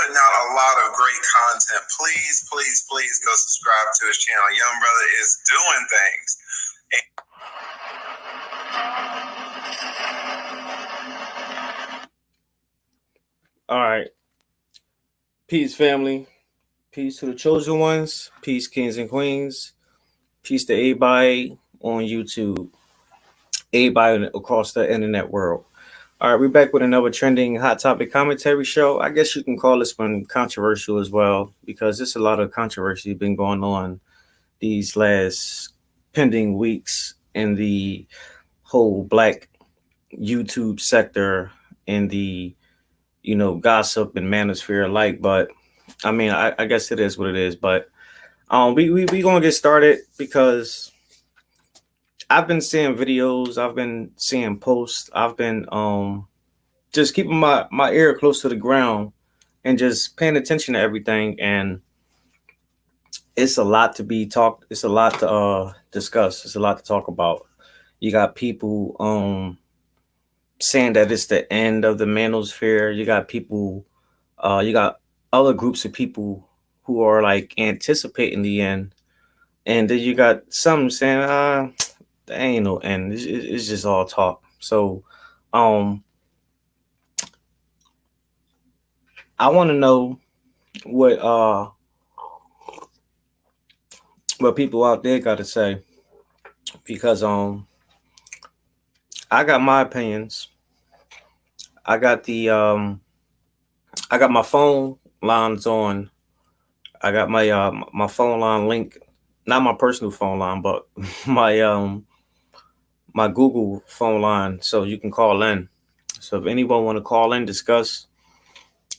putting out a lot of great content. Please, please, please go subscribe to his channel. Young brother is doing things. All right. Peace, family. Peace to the chosen ones. Peace, kings and queens. Peace to everybody on YouTube. Everybody across the internet world. All right, we're back with another trending hot topic commentary show. I guess you can call this one controversial as well, because there's a lot of controversy been going on these last pending weeks in the whole Black YouTube sector and the gossip and manosphere alike. But I mean, I guess it is what it is. But we gonna get started because I've been seeing videos, I've been seeing posts, I've been just keeping my ear close to the ground and just paying attention to everything. And it's a lot to be talked. It's a lot to discuss. It's a lot to talk about. You got people saying that it's the end of the manosphere. You got people, you got other groups of people who are like anticipating the end, and then you got some saying, there ain't no end. It's just all talk. So, I want to know what people out there got to say, because I got my opinions. I got my phone lines on. I got my phone line link, not my personal phone line, but my Google phone line, so you can call in. So if anyone want to call in, discuss,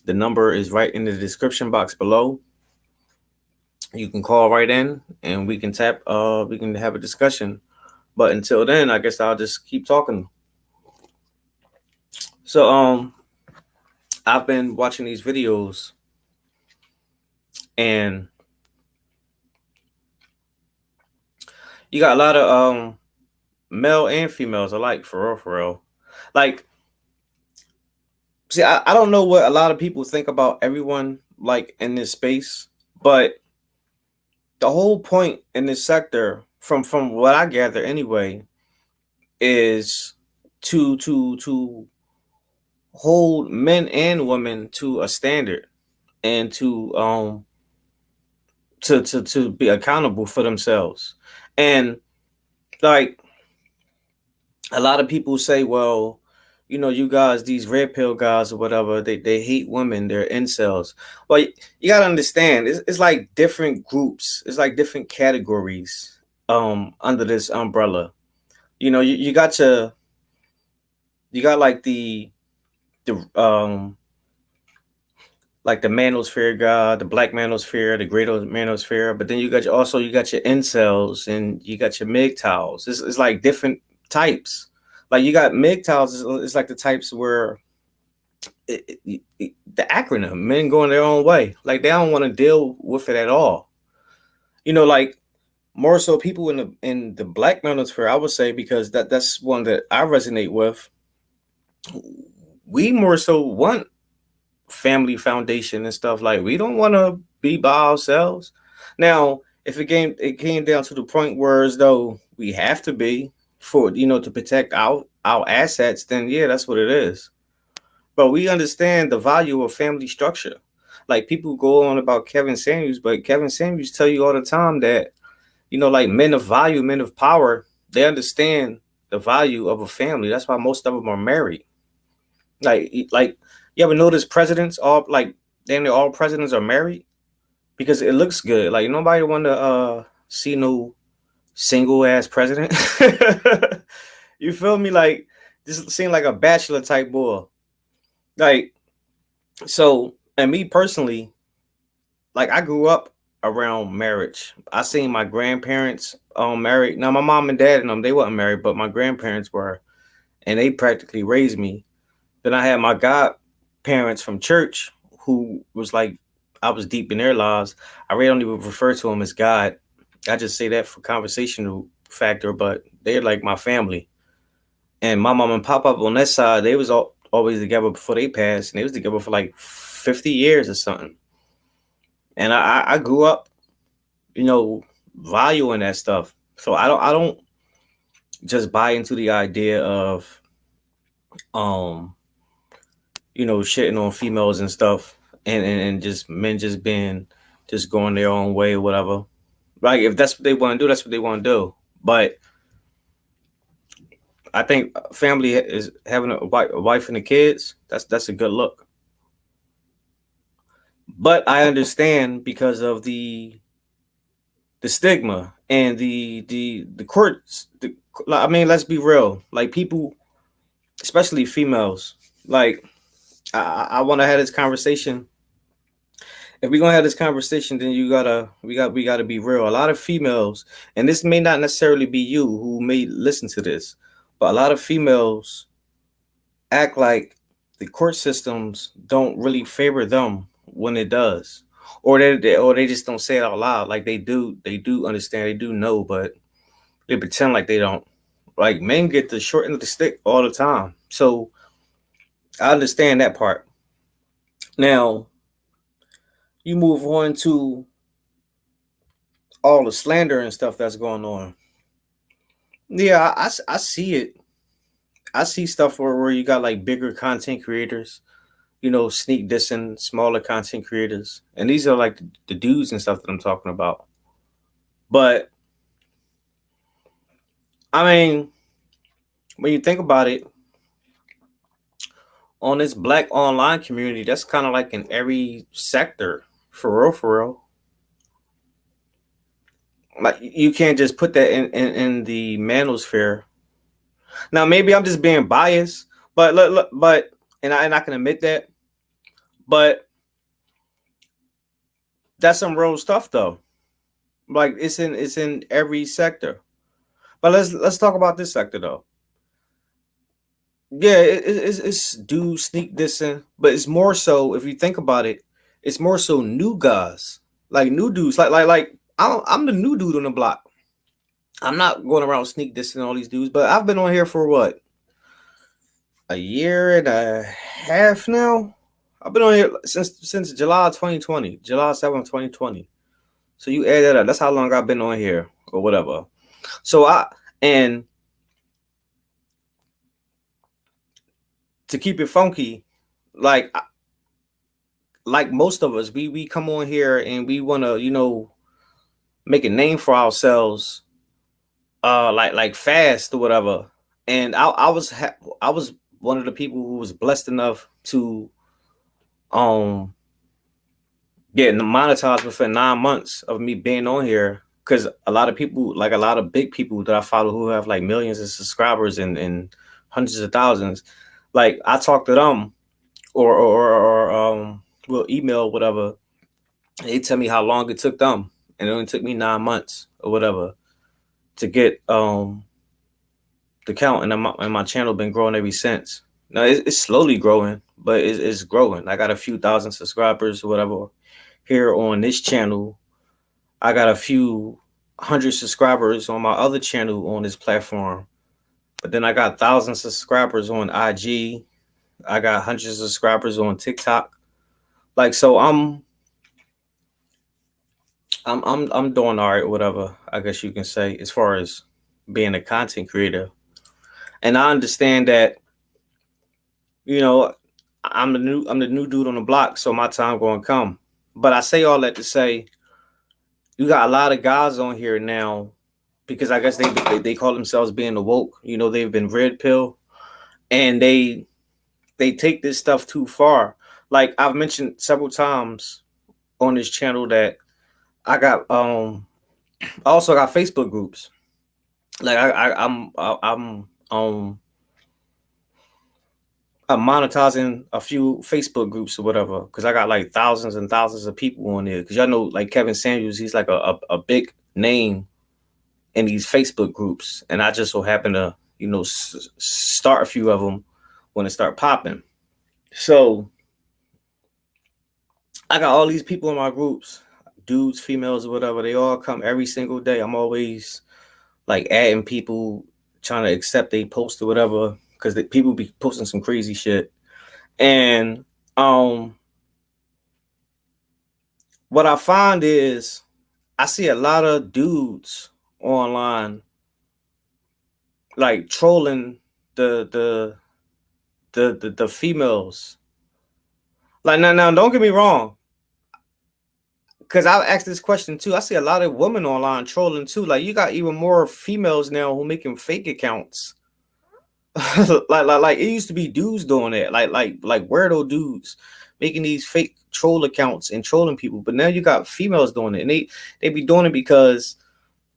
the number is right in the description box below. You can call right in and we can we can have a discussion. But until then, I guess I'll just keep talking. So I've been watching these videos, and you got a lot of male and females alike, for real. Like, see, I don't know what a lot of people think about everyone like in this space, but the whole point in this sector, from what I gather anyway, is to hold men and women to a standard, and to be accountable for themselves. And like, a lot of people say, well, you guys, these red pill guys or whatever, they hate women, they're incels. Well, you gotta understand, it's like different groups, it's like different categories under this umbrella. You got like the like the manosphere god, the black manosphere, the greater manosphere, but then you got your incels, and you got your MGTOWs. It's like different types. Like, you got MGTOWs, it's like the types where the acronym, men going their own way, like they don't want to deal with it at all. Like, more so people in the black manosphere, I would say, because that's one that I resonate with. We more so want family foundation and stuff. Like, we don't want to be by ourselves. Now, if it came down to the point where, as though we have to be for to protect our assets, then yeah, that's what it is. But we understand the value of family structure. Like, people go on about Kevin Samuels, but Kevin Samuels tell you all the time that like, men of value, men of power, they understand the value of a family. That's why most of them are married. Like you ever notice presidents all all presidents are married? Because it looks good. Like, nobody want to see no single ass president. You feel me? Like, this seemed like a bachelor type boy. Like, so, and me personally, like, I grew up around marriage. I seen my grandparents married. Now, my mom and dad and them, they weren't married, but my grandparents were, and they practically raised me. Then I had my godparents from church, who was like, I was deep in their lives. I really don't even refer to them as God. I just say that for conversational factor, but they're like my family. And my mom and pop up on that side, they was always together before they passed, and they was together for like 50 years or something. And I grew up, valuing that stuff. So I don't just buy into the idea of shitting on females and stuff, and just men just being just going their own way or whatever. Like, if that's what they want to do, that's what they want to do. But I think family is having a wife and the kids. That's a good look. But I understand because of the stigma and the courts. I mean, let's be real. Like, people, especially females. Like, I want to have this conversation. If we're gonna have this conversation, then we gotta be real. A lot of females, and this may not necessarily be you who may listen to this, but a lot of females act like the court systems don't really favor them when it does, or they just don't say it out loud. Like, they do understand, they do know, but they pretend like they don't. Like, men get the short end of the stick all the time, so I understand that part. Now, you move on to all the slander and stuff that's going on. Yeah, I see it. I see stuff where you got like bigger content creators, sneak dissing smaller content creators. And these are like the dudes and stuff that I'm talking about. But I mean, when you think about it, on this black online community, that's kind of like in every sector, for real, for real. Like, you can't just put that in the manosphere. Now, maybe I'm just being biased, but and I can admit that, but that's some real stuff though. Like, it's in every sector. But let's talk about this sector though. Yeah, it's do sneak dissing, but it's more so, if you think about it, it's more so new guys, like new dudes, like I'm the new dude on the block. I'm not going around sneak dissing all these dudes, but I've been on here for what, a year and a half now. I've been on here since July 2020, July 7th, 2020. So you add that up. That's how long I've been on here or whatever. So and to keep it funky, like most of us, we come on here and we want to, make a name for ourselves, like fast or whatever. And I was one of the people who was blessed enough to get monetized within 9 months of me being on here. Because a lot of people, like a lot of big people that I follow who have like millions of subscribers and hundreds of thousands, like, I talk to them or will email whatever. They tell me how long it took them, and it only took me 9 months or whatever to get the count, and my channel been growing ever since. Now it's slowly growing, but it's growing. I got a few thousand subscribers or whatever here on this channel. I got a few hundred subscribers on my other channel on this platform, but then I got thousands of subscribers on IG. I got hundreds of subscribers on TikTok. Like, so I'm doing all right, whatever, I guess you can say, as far as being a content creator. And I understand that, I'm the new dude on the block, so my time gonna come. But I say all that to say, you got a lot of guys on here now, because I guess they call themselves being the woke. They've been red pill, and they take this stuff too far. Like, I've mentioned several times on this channel that I got I also got Facebook groups. Like, I'm monetizing a few Facebook groups or whatever, because I got like thousands and thousands of people on there. Because y'all know, like, Kevin Samuels, he's like a big name in these Facebook groups, and I just so happen to start a few of them when it start popping. So I got all these people in my groups, dudes, females, or whatever. They all come every single day. I'm always like adding people, trying to accept they post or whatever, because people be posting some crazy shit. And what I find is I see a lot of dudes online like trolling the the the females. Like now, don't get me wrong, because I asked this question too. I see a lot of women online trolling too. Like you got even more females now who making fake accounts. like it used to be dudes doing that. Like weirdo dudes making these fake troll accounts and trolling people. But now you got females doing it, and they be doing it because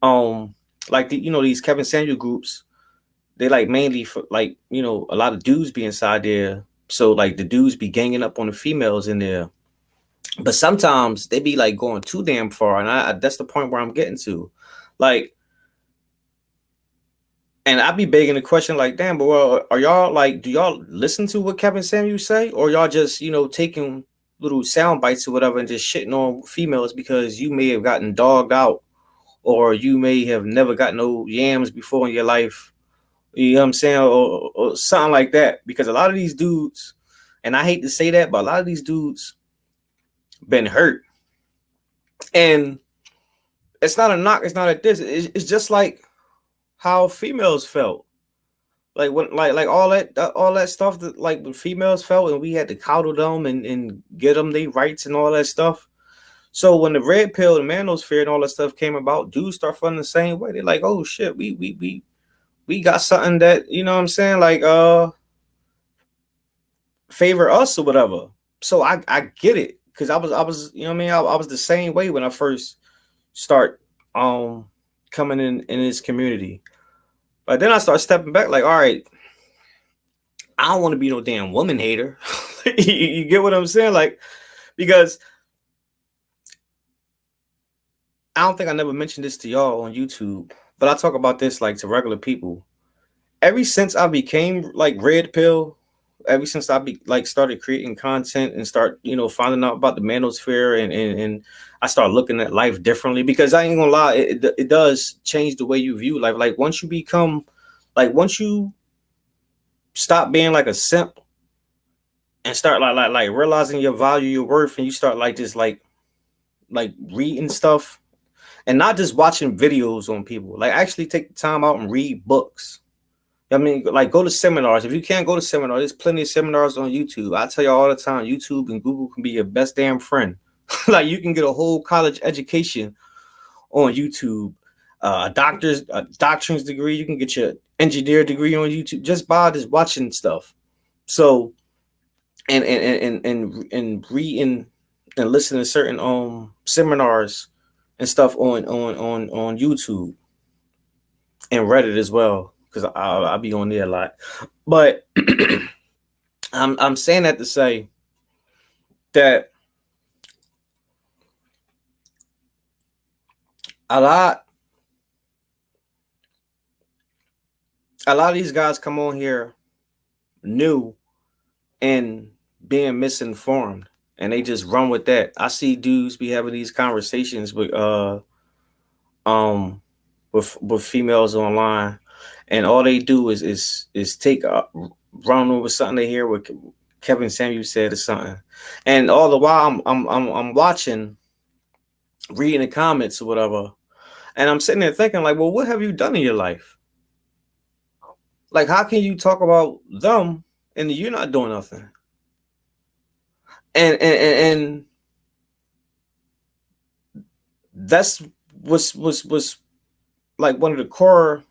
like these Kevin Samuel groups, they like mainly for like a lot of dudes be inside there. So like the dudes be ganging up on the females in there. But sometimes they be like going too damn far, and that's the point where I'm getting to. Like, and I be begging the question like, damn, but well, are y'all like, do y'all listen to what Kevin Samuel say, or y'all just taking little sound bites or whatever and just shitting on females because you may have gotten dogged out, or you may have never got no yams before in your life, you know what I'm saying, or something like that. Because a lot of these dudes, and I hate to say that, but a lot of these dudes been hurt, and it's not a knock, it's not a diss. It's just like how females felt. Like when like all that stuff that like when females felt, and we had to coddle them and get them their rights and all that stuff. So when the red pill, the manosphere, and all that stuff came about, dudes start feeling the same way. They're like, oh shit, we got something that you know what I'm saying, like favor us or whatever. So I get it, because I was you know what I mean, I was the same way when I first start coming in this community. But then I start stepping back, like, all right, I don't want to be no damn woman hater. You get what I'm saying? Like, because I don't think I never mentioned this to y'all on YouTube, but I talk about this like to regular people. Ever since I became like red pill, ever since I started creating content and start finding out about the manosphere, and I start looking at life differently, because I ain't gonna lie, it does change the way you view life. Like once you stop being like a simp and start like realizing your value, your worth, and you start like just like reading stuff and not just watching videos on people. Like actually take the time out and read books. I mean, like go to seminars. If you can't go to seminars, there's plenty of seminars on YouTube. I tell you all the time, YouTube and Google can be your best damn friend. Like you can get a whole college education on YouTube, a doctor's degree. You can get your engineer degree on YouTube just by just watching stuff. So, and reading and listening to certain seminars and stuff on YouTube and Reddit as well, because I'll be on there a lot. But I'm saying that to say that a lot of these guys come on here new and being misinformed, and they just run with that. I see dudes be having these conversations with females online, and all they do is take run over something they hear what Kevin Samuel said or something, and all the while I'm watching, reading the comments or whatever, and I'm sitting there thinking like, well, what have you done in your life? Like, how can you talk about them and you're not doing nothing? And that's was like one of the core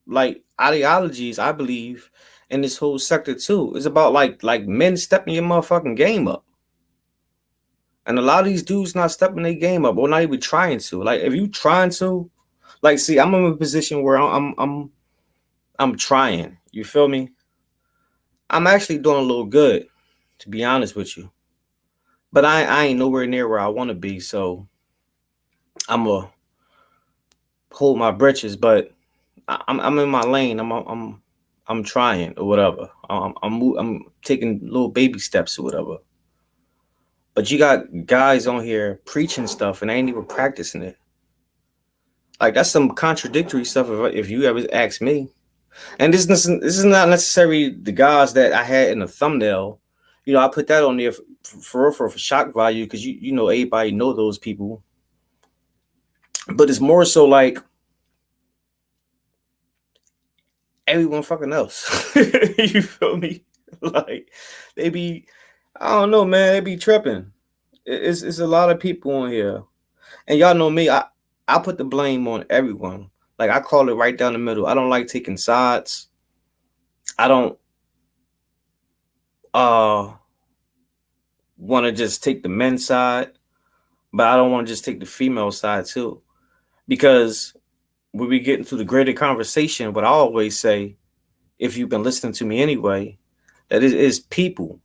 like ideologies, I believe, in this whole sector too. It's about like men stepping your motherfucking game up. And a lot of these dudes not stepping their game up, or not even trying to. Like if you trying to, like, see, I'm in a position where I'm trying. You feel me? I'm actually doing a little good, to be honest with you. But I ain't nowhere near where I want to be, so I'm gonna hold my britches. But I'm in my lane. I'm trying or whatever. I'm taking little baby steps or whatever. But you got guys on here preaching stuff and they ain't even practicing it. Like that's some contradictory stuff if you ever ask me. And this is not necessarily the guys that I had in the thumbnail. I put that on there for shock value, because you know everybody know those people, but it's more so like everyone fucking else. You feel me? Like they be, I don't know, man. They be tripping. It's a lot of people on here, and y'all know me. I put the blame on everyone. Like I call it right down the middle. I don't like taking sides. I don't uh want to just take the men's side, but I don't want to just take the female side too. Because when we get into the greater conversation, what I always say, if you've been listening to me anyway, that is people.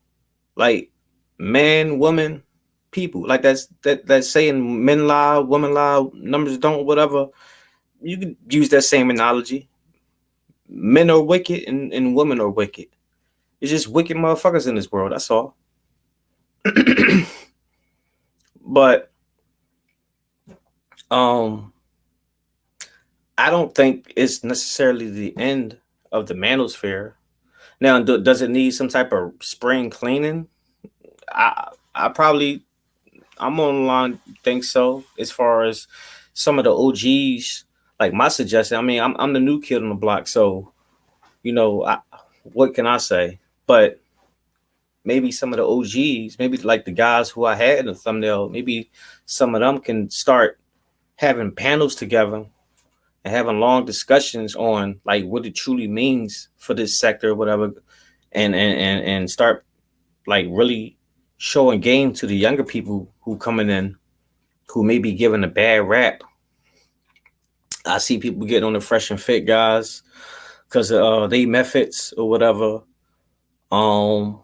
Like man, woman, people. Like that's saying men lie, women lie, numbers don't, whatever. You could use that same analogy. Men are wicked and women are wicked. It's just wicked motherfuckers in this world. That's all. But um, I don't think it's necessarily the end of the manosphere. Now, does it need some type of spring cleaning? I probably, I'm on the line think so. As far as some of the OGs, like my suggestion. I mean, I'm the new kid on the block, so you know, what can I say? But maybe some of the OGs, maybe like the guys who I had in the thumbnail, maybe some of them can start having panels together and having long discussions on like what it truly means for this sector or whatever, and start like really showing game to the younger people who coming in who may be given a bad rap. I see people getting on the fresh and fit guys because they methods or whatever. Um,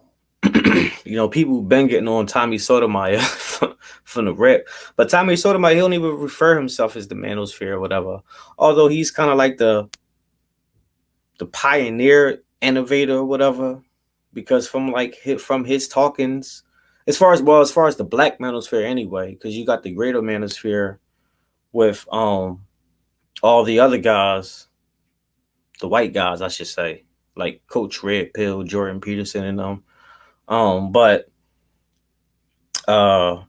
you know, people been getting on Tommy Sotomayor from the rip, but Tommy Sotomayor, he don't even refer himself as the Manosphere or whatever. Although he's kind of like the pioneer innovator or whatever, because from his talkings, as far as the Black Manosphere anyway, because you got the Greater Manosphere with all the other guys, the white guys, I should say, like Coach Red Pill, Jordan Peterson, and them. But uh,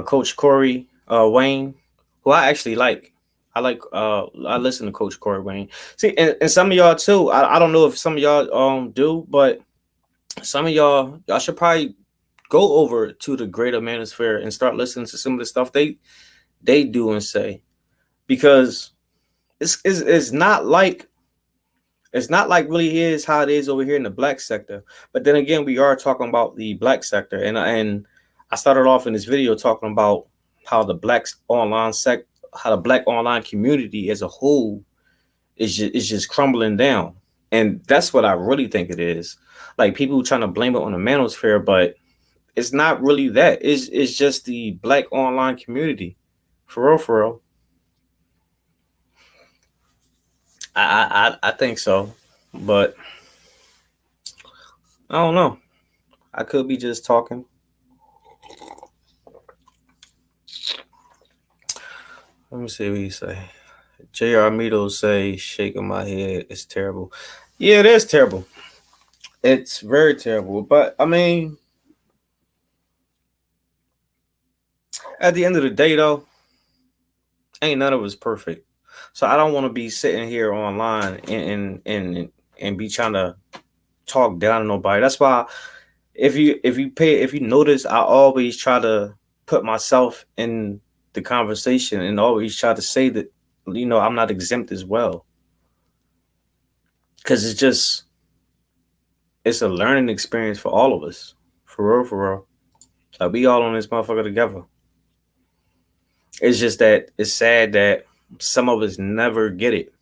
Coach Corey Wayne, who I actually like. I listen to Coach Corey Wayne. See, and some of y'all too. I don't know if some of y'all do, but some of y'all should probably go over to the Greater Manosphere and start listening to some of the stuff they do and say, because it's not like really is how it is over here in the black sector. But then again, we are talking about the black sector, and I started off in this video talking about how the how the black online community as a whole is just crumbling down, and that's what I really think it is. Like people trying to blame it on the manosphere, but it's not really that. It's just the black online community, for real, for real. I think so, but I don't know. I could be just talking. Let me see what you say. J.R. Mito say, shaking my head. It's terrible. Yeah, it is terrible. It's very terrible. But I mean, at the end of the day, though, ain't none of us perfect. So I don't want to be sitting here online and be trying to talk down to nobody. That's why if you notice, I always try to put myself in the conversation and always try to say that, you know, I'm not exempt as well, because it's a learning experience for all of us, for real, for real. Like we all on this motherfucker together. It's just that it's sad that some of us never get it.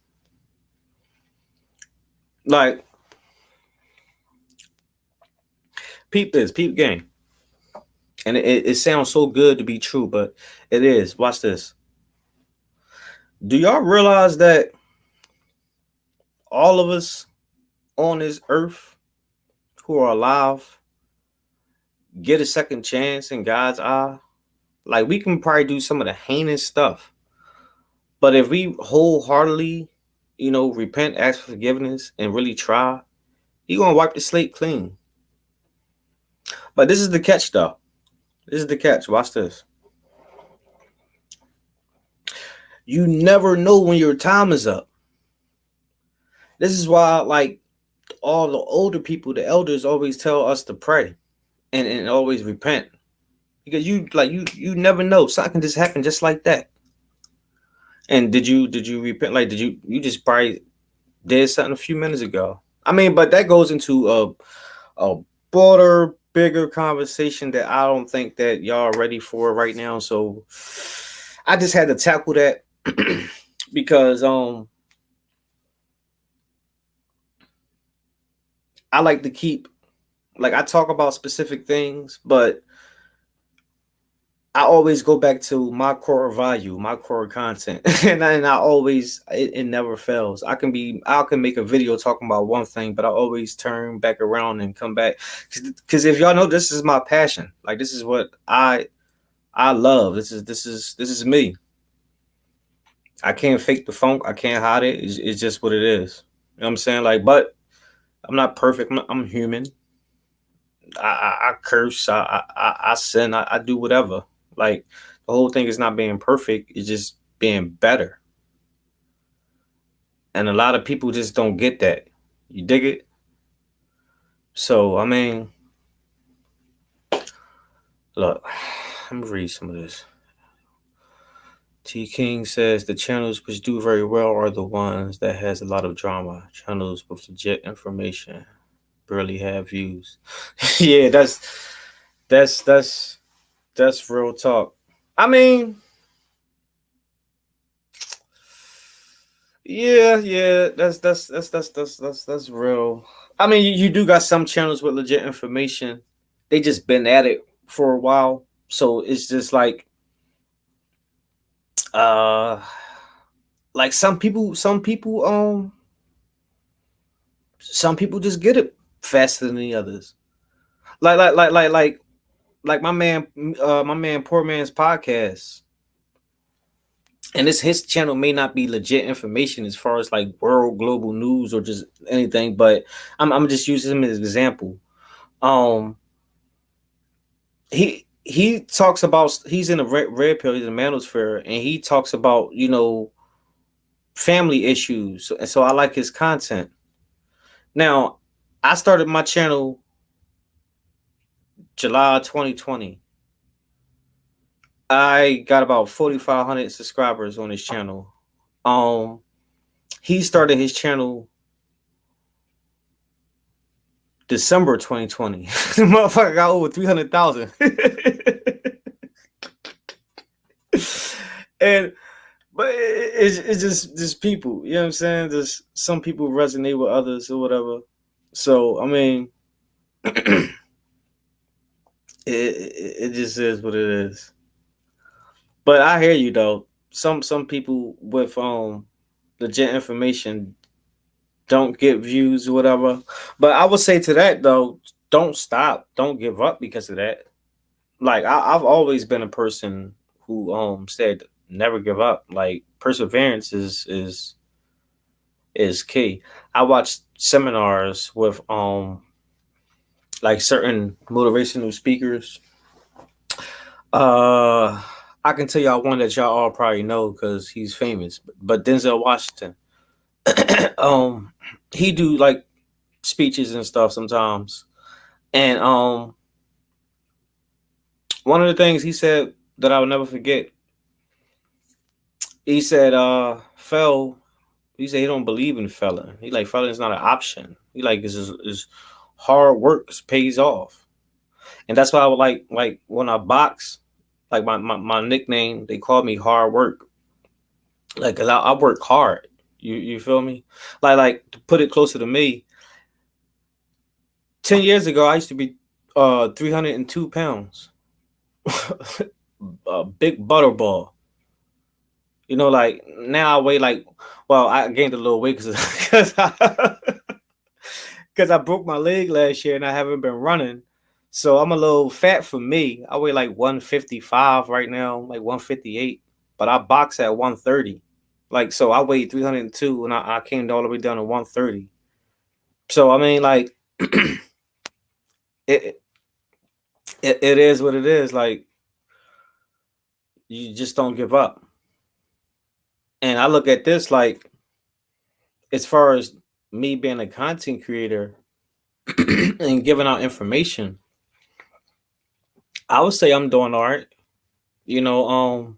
Like, peep this, peep game. And it sounds so good to be true, but it is. Watch this. Do y'all realize that all of us on this earth who are alive get a second chance in God's eye? Like, we can probably do some of the heinous stuff, but if we wholeheartedly, you know, repent, ask for forgiveness, and really try, He gonna wipe the slate clean. But this is the catch, though. This is the catch. Watch this. You never know when your time is up. This is why, like, all the older people, the elders always tell us to pray and always repent. Because you never know. Something can just happen just like that. And did you repent? Like, did you just probably did something a few minutes ago? I mean, but that goes into a broader, bigger conversation that I don't think that y'all are ready for right now. So I just had to tackle that because I like to keep, like, I talk about specific things, but I always go back to my core value, my core content, and I always it never fails. I can make a video talking about one thing, but I always turn back around and come back because if y'all know, this is my passion. Like, this is what I love. This is me. I can't fake the funk. I can't hide it. It's just what it is. You know what I'm saying? Like, but I'm not perfect. I'm human. I curse. I sin. I do whatever. Like, the whole thing is not being perfect. It's just being better. And a lot of people just don't get that. You dig it? So I mean, look, let me read some of this. T King says the channels which do very well are the ones that has a lot of drama. Channels with legit information barely have views. Yeah, that's that's real talk. I mean, yeah, that's real. I mean, you do got some channels with legit information. They just been at it for a while, so it's just uh like some people just get it faster than the others. Like my man Poor Man's podcast. And this his channel may not be legit information as far as like world global news or just anything, but I'm just using him as an example. Um he talks about, he's in a red pill, he's in a manosphere, and he talks about, family issues. And so I like his content. Now, I started my channel July 2020. I got about 4,500 subscribers on his channel. He started his channel December 2020. The motherfucker got over 300,000. And but it's just people, you know what I'm saying? Just some people resonate with others or whatever. So I mean, it just is what it is. But I hear you though. Some people with legit information don't get views or whatever. But I would say to that though, don't stop, don't give up because of that. Like, I've always been a person who said never give up. Like, perseverance is key. I watched seminars with like certain motivational speakers. I can tell y'all one that y'all all probably know because he's famous. But Denzel Washington, um, he do like speeches and stuff sometimes. And one of the things he said that I will never forget, he said, Fell. He said he don't believe in felon. He like felon is not an option. He like is hard work pays off, and that's why I would like when I box, like my nickname, they call me hard work, like cause I work hard. You feel me? Like to put it closer to me, 10 years ago I used to be 302 pounds, a big butterball. Like now I weigh like, well, I gained a little weight because because I broke my leg last year and I haven't been running. So I'm a little fat for me. I weigh like 155 right now, like 158, but I box at 130. Like, so I weighed 302 and I came all the way down to 130. So I mean, like, it it is what it is. Like, you just don't give up. And I look at this like, as far as me being a content creator and giving out information, I would say I'm doing all right. You know,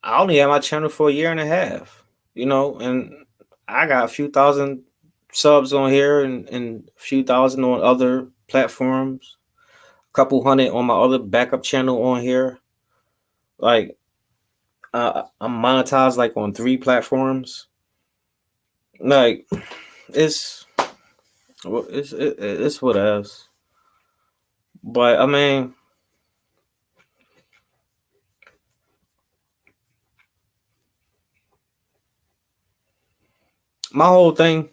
I only had my channel for a year and a half, and I got a few thousand subs on here and a few thousand on other platforms, a couple hundred on my other backup channel on here. Like, I'm monetized like on 3 platforms. Like, it's it's what else. But I mean, my whole thing,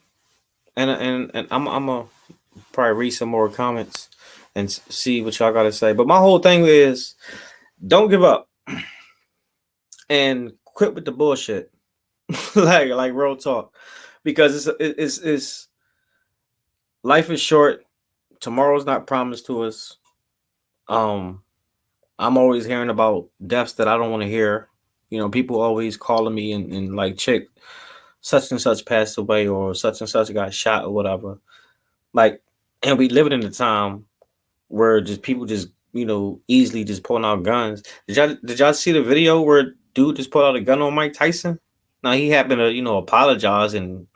and I'm gonna probably read some more comments and see what y'all gotta say. But my whole thing is, don't give up and quit with the bullshit. like real talk, because it's life is short. Tomorrow's not promised to us. Um, I'm always hearing about deaths that I don't want to hear. People always calling me and like, chick, such and such passed away, or such and such got shot, or whatever. Like, and we living in a time where just people just easily just pulling out guns. Did y'all see the video where dude just pulled out a gun on Mike Tyson? Now, he happened to apologize and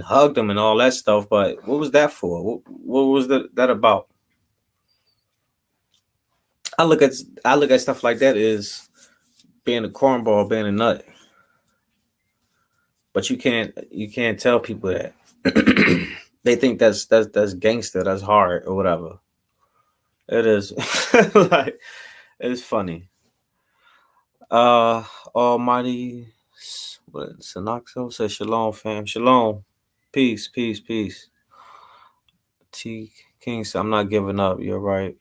hugged him and all that stuff, but what was that for? What was that about? I look at stuff like that as being a cornball, being a nut. But you can't tell people that. They think that's gangster, that's hard or whatever. It is. Like, it's funny. Almighty, what, Sanaxo says shalom, fam. Shalom. Peace, peace, peace. T King said, I'm not giving up. You're right.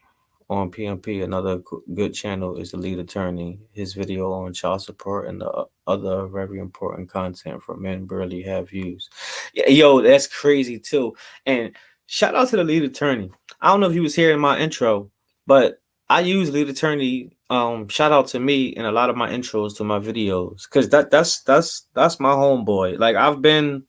On PMP, another good channel is the lead attorney. His video on child support and the other very important content for men barely have views. Yeah, yo, that's crazy too. And shout out to the lead attorney. I don't know if he was here in my intro, but I use lead attorney. Shout out to me in a lot of my intros to my videos, because that's my homeboy. Like, I've been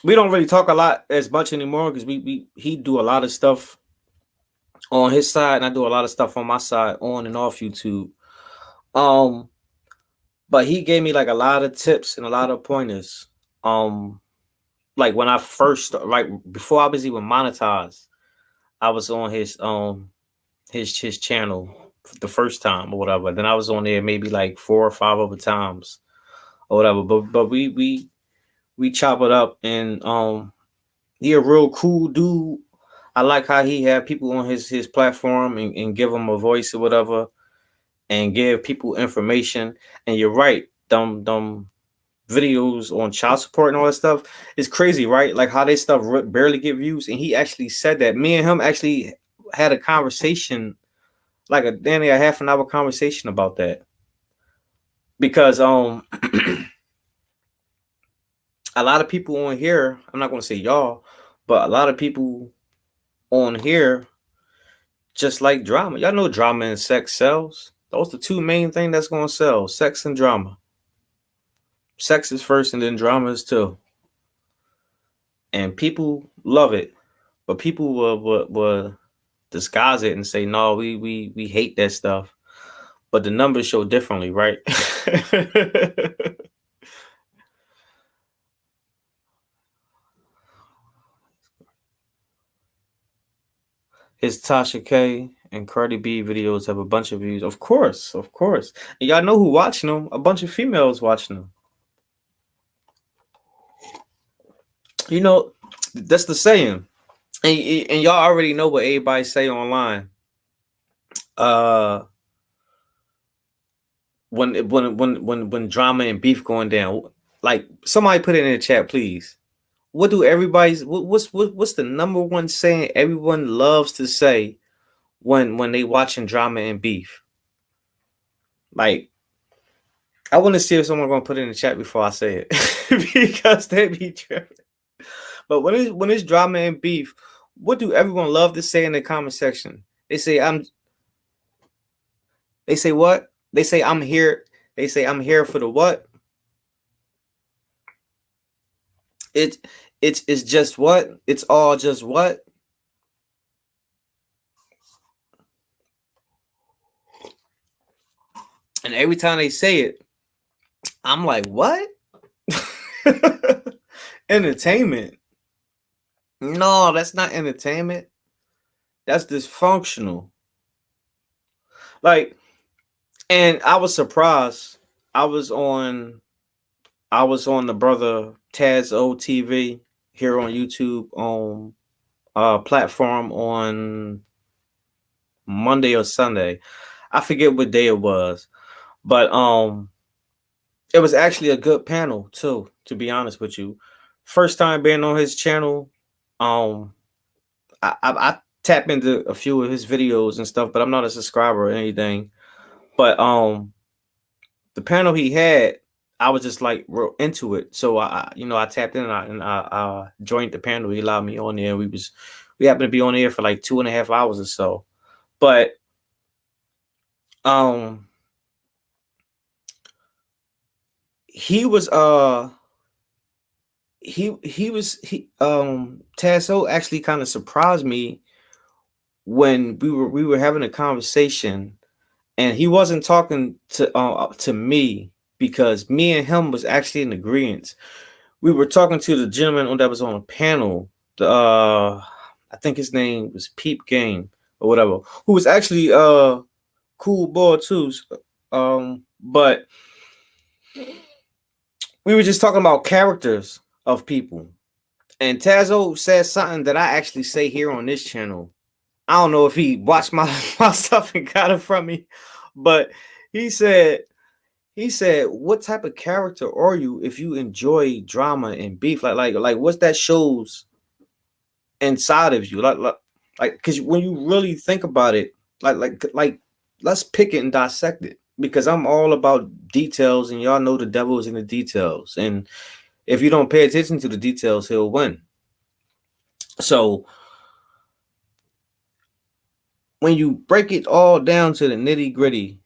we don't really talk a lot as much anymore, because he do a lot of stuff on his side, and I do a lot of stuff on my side, on and off YouTube. But he gave me like a lot of tips and a lot of pointers. Like, when I first like before I was even monetized, I was on his channel the first time or whatever. Then I was on there maybe like 4 or 5 other times or whatever. But we chop it up, and he a real cool dude. I like how he have people on his platform and give them a voice or whatever, and give people information. And you're right, them videos on child support and all that stuff is crazy, right? Like, how they stuff barely get views. And he actually said that. Me and him actually had a conversation, like a half an hour conversation about that, because a lot of people on here, I'm not going to say y'all, but a lot of people on here just like drama. Y'all know drama and sex sells. Those are the 2 main things that's going to sell: sex and drama. Sex is first, and then drama is too. And people love it, but people will disguise it and say, no, we hate that stuff. But the numbers show differently, right? His Tasha K and Cardi B videos have a bunch of views. Of course, of course. And y'all know who watching them? A bunch of females watching them. That's the saying. And y'all already know what everybody say online. When drama and beef going down, like, somebody put it in the chat, please. What do what's the number one saying everyone loves to say when they watching drama and beef? Like, I want to see if someone gonna put it in the chat before I say it, because they be tripping. But when it's drama and beef, what do everyone love to say in the comment section? They say They say what? They say I'm here. They say I'm here for the what? It it's just what? It's all just what? And every time they say it, I'm like, what? Entertainment? No, that's not entertainment. That's dysfunctional. Like, and I was surprised. I was on the brother Taz OTV here on YouTube on platform on Monday or Sunday. I forget what day it was. But it was actually a good panel too, to be honest with you. First time being on his channel. I tap into a few of his videos and stuff, but I'm not a subscriber or anything. But the panel he had, I was just like real into it. So I tapped in and I joined the panel. He allowed me on there. We happened to be on there for like 2.5 hours or so. But he was Tasso actually kind of surprised me when we were having a conversation, and he wasn't talking to me because me and him was actually in agreement. We were talking to the gentleman that was on a panel. I think his name was Peep Game or whatever, who was actually cool boy too. But we were just talking about characters of people. And Tazo said something that I actually say here on this channel. I don't know if he watched my stuff and got it from me, but he said, what type of character are you if you enjoy drama and beef? Like what's that shows inside of you? Like because when you really think about it, like let's pick it and dissect it, because I'm all about details, and y'all know the devil is in the details. And if you don't pay attention to the details, he'll win. So when you break it all down to the nitty gritty,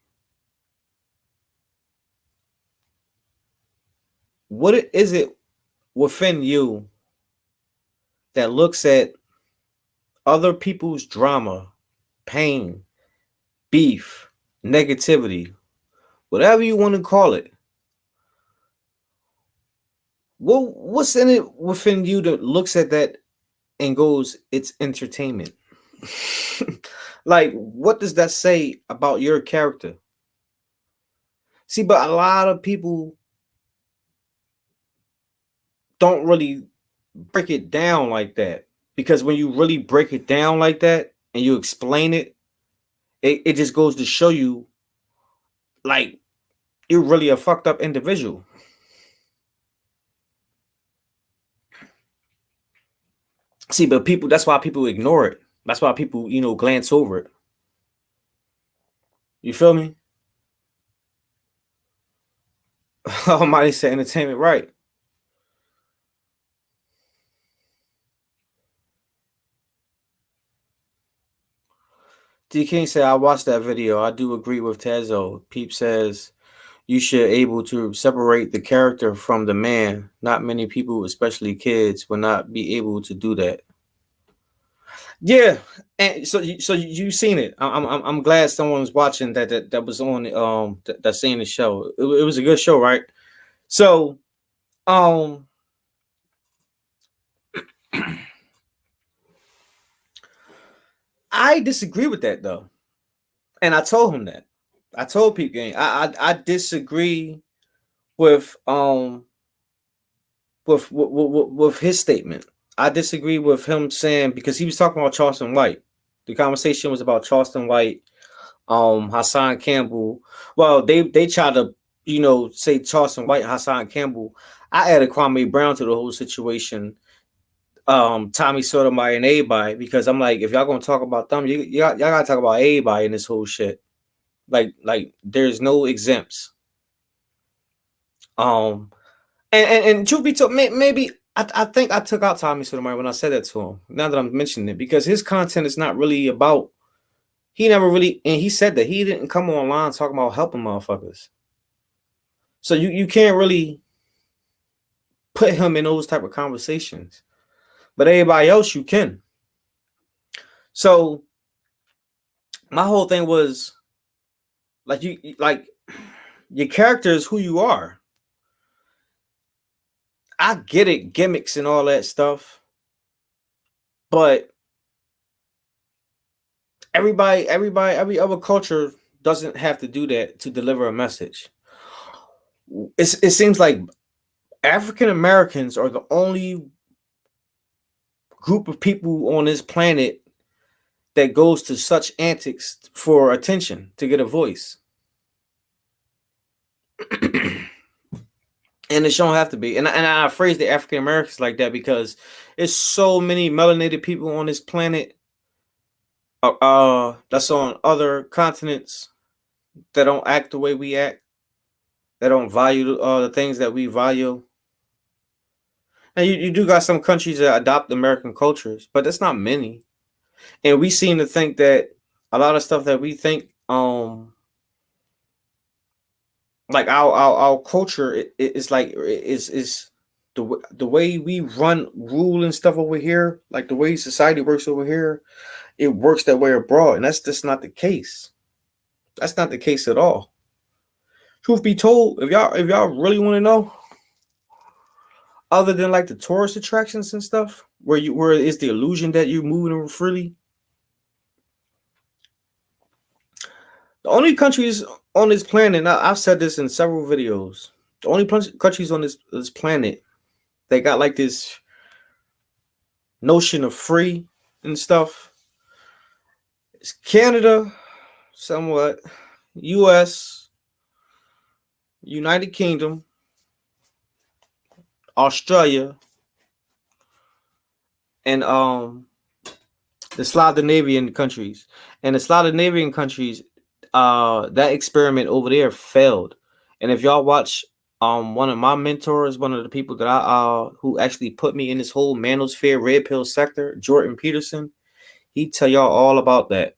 what is it within you that looks at other people's drama, pain, beef, negativity, whatever you want to call it? What's in it within you that looks at that and goes, it's entertainment? Like, what does that say about your character? See, but a lot of people don't really break it down like that, because when you really break it down like that and you explain it, it just goes to show you, like, you're really a fucked up individual. See, but people, that's why people ignore it. That's why people, glance over it. You feel me? Almighty said entertainment, right? D King said, I watched that video. I do agree with Tezo. Peep says you should able to separate the character from the man. Not many people, especially kids, will not be able to do that. Yeah, and so you seen it. I'm glad someone's watching that was on that's seeing the show. It was a good show, right? So I disagree with that though, and I told him that. I told Pete Gang I disagree with with his statement. I disagree with him saying, because he was talking about Charleston White. The conversation was about Charleston White, Hassan Campbell. Well, they tried to say Charleston White, Hassan Campbell. I added Kwame Brown to the whole situation. Tommy Sotomayor and everybody, because I'm like, if y'all gonna talk about them, y'all gotta talk about everybody in this whole shit. Like there's no exempts. And truth be told, maybe I think I took out Tommy Sotomayor when I said that to him. Now that I'm mentioning it, because his content is not really about. He never really, and he said that he didn't come online talking about helping motherfuckers. So you can't really put him in those type of conversations, but everybody else you can. So my whole thing was like your character is who you are. I get it, gimmicks and all that stuff, but every other culture doesn't have to do that to deliver a message. It seems like African Americans are the only group of people on this planet that goes to such antics for attention to get a voice. And it don't have to be. And I phrase the African Americans like that because there's so many melanated people on this planet that's on other continents that don't act the way we act, that don't value the things that we value. And you do got some countries that adopt American cultures, but that's not many. And we seem to think that a lot of stuff that we think like our culture is like is the way we rule and stuff over here, like the way society works over here, it works that way abroad, and that's just not the case. That's not the case at all. Truth be told, if y'all really want to know, other than like the tourist attractions and stuff, where it's the illusion that you're moving freely, the only countries on this planet, and I've said this in several videos, the only countries on this planet they got like this notion of free and stuff. It's Canada, somewhat, US, United Kingdom, Australia, and the Scandinavian countries. And the Scandinavian countries, that experiment over there failed. And if y'all watch one of my mentors, one of the people that I who actually put me in this whole manosphere red pill sector, Jordan Peterson, he tell y'all all about that.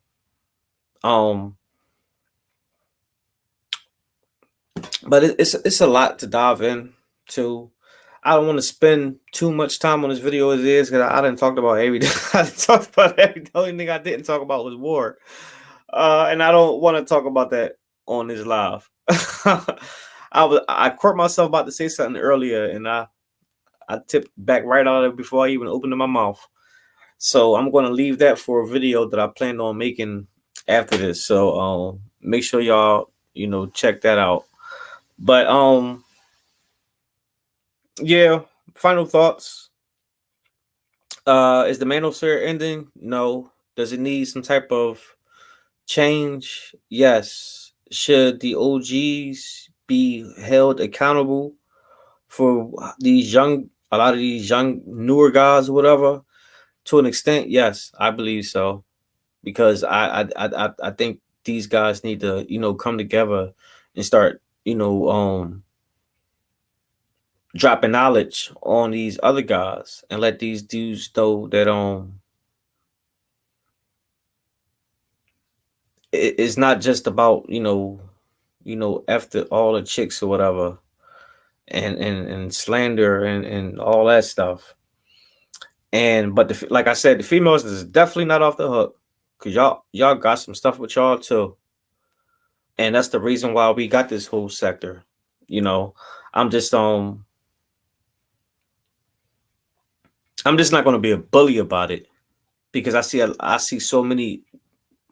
But it's a lot to dive into. I don't want to spend too much time on this video as it is because I didn't talk about everything. I didn't talk about everything. The only thing I didn't talk about was war, and I don't want to talk about that on this live. I caught myself about to say something earlier, and I tipped back right out of it before I even opened my mouth. So I'm going to leave that for a video that I plan on making after this. So make sure y'all check that out. But yeah, final thoughts. Is the Manosphere ending? No. Does it need some type of change? Yes. Should the OGs be held accountable for a lot of these young, newer guys or whatever? To an extent, yes, I believe so. Because I think these guys need to, come together and start, dropping knowledge on these other guys and let these dudes know that it's not just about after all the chicks or whatever and slander and all that stuff. But like I said, the females is definitely not off the hook because y'all got some stuff with y'all too, and that's the reason why we got this whole sector. I'm just I'm just not going to be a bully about it because I see so many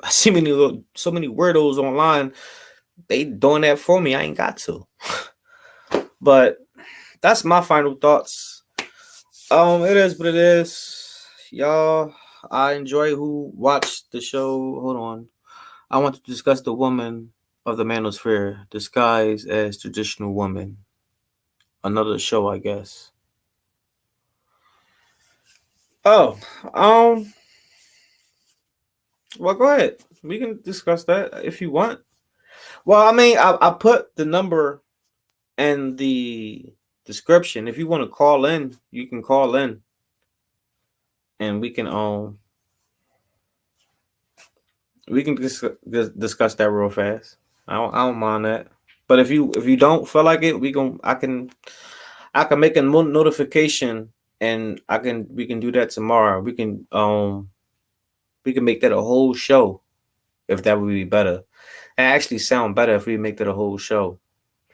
weirdos online. They doing that for me. I ain't got to. But that's my final thoughts. It is what it is, y'all. I enjoy who watched the show. Hold on, I want to discuss the woman of the Manosphere disguised as traditional woman. Another show, I guess. Oh, well, go ahead. We can discuss that if you want. Well, I mean, I put the number and the description. If you want to call in, you can call in, and we can discuss that real fast. I don't mind that. But if you don't feel like it, I can make a notification, and we can do that tomorrow. We can make that a whole show, if that would be better. And actually sound better if we make that a whole show.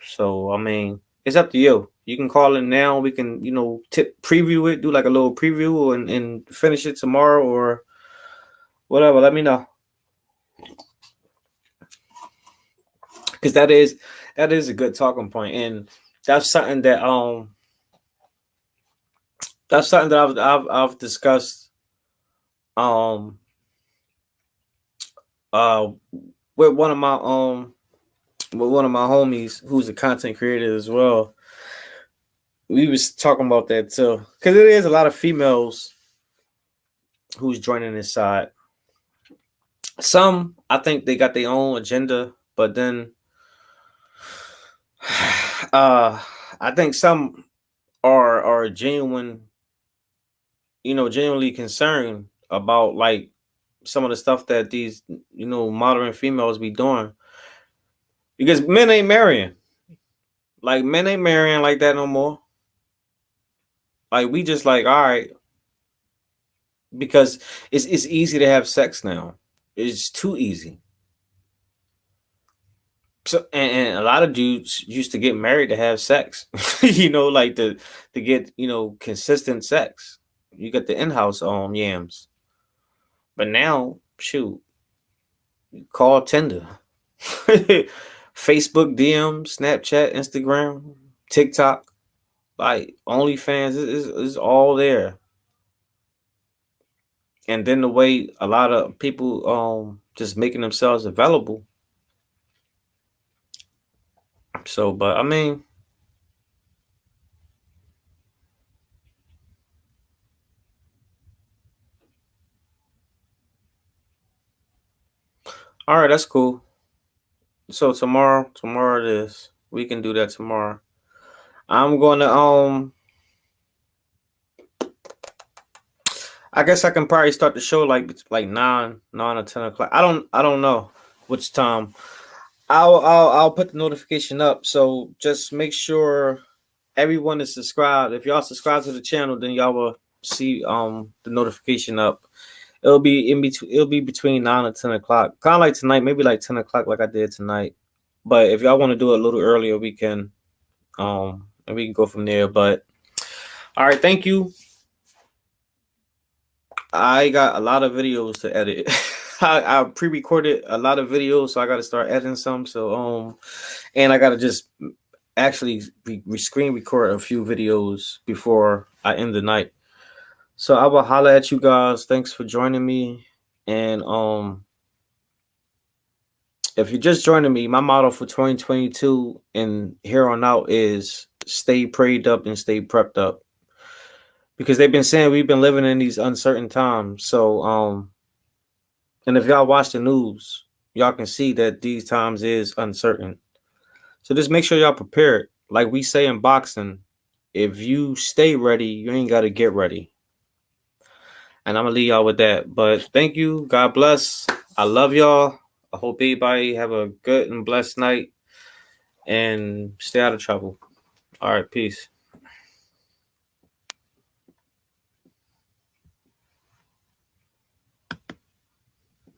So I mean, it's up to you. You can call in now. We can, preview it, do like a little preview, and finish it tomorrow or whatever. Let me know. Because that is a good talking point, and that's something that I've discussed uh with one of my homies who's a content creator as well. We was talking about that too, because it is a lot of females who's joining this side. Some, I think they got their own agenda, but then I think some are genuinely concerned about like some of the stuff that these modern females be doing, because men ain't marrying like that no more. Like, we just like, all right, because it's easy to have sex now. It's too easy. So, and a lot of dudes used to get married to have sex, like to get consistent sex. You got the in-house yams, but now, shoot, call Tinder, Facebook DM, Snapchat, Instagram, TikTok, like OnlyFans is all there. And then the way a lot of people just making themselves available. So, but I mean, all right, that's cool. So tomorrow it is. We can do that tomorrow. I'm going to I guess I can probably start the show like 9 or 10 o'clock. I don't know which time. I'll put the notification up. So just make sure everyone is subscribed. If y'all subscribe to the channel, then y'all will see the notification up. It'll be between 9 and 10 o'clock. Kind of like tonight, maybe like 10 o'clock, like I did tonight. But if y'all want to do it a little earlier, we can and we can go from there. But all right, thank you. I got a lot of videos to edit. I pre-recorded a lot of videos, so I got to start editing some. So and I got to just actually screen record a few videos before I end the night. So I will holler at you guys. Thanks for joining me. And if you're just joining me, my motto for 2022 and here on out is stay prayed up and stay prepped up. Because they've been saying we've been living in these uncertain times. So and if y'all watch the news, y'all can see that these times is uncertain. So just make sure y'all prepared. Like we say in boxing, if you stay ready, you ain't got to get ready. And I'm going to leave y'all with that. But thank you. God bless. I love y'all. I hope everybody have a good and blessed night. And stay out of trouble. All right. Peace.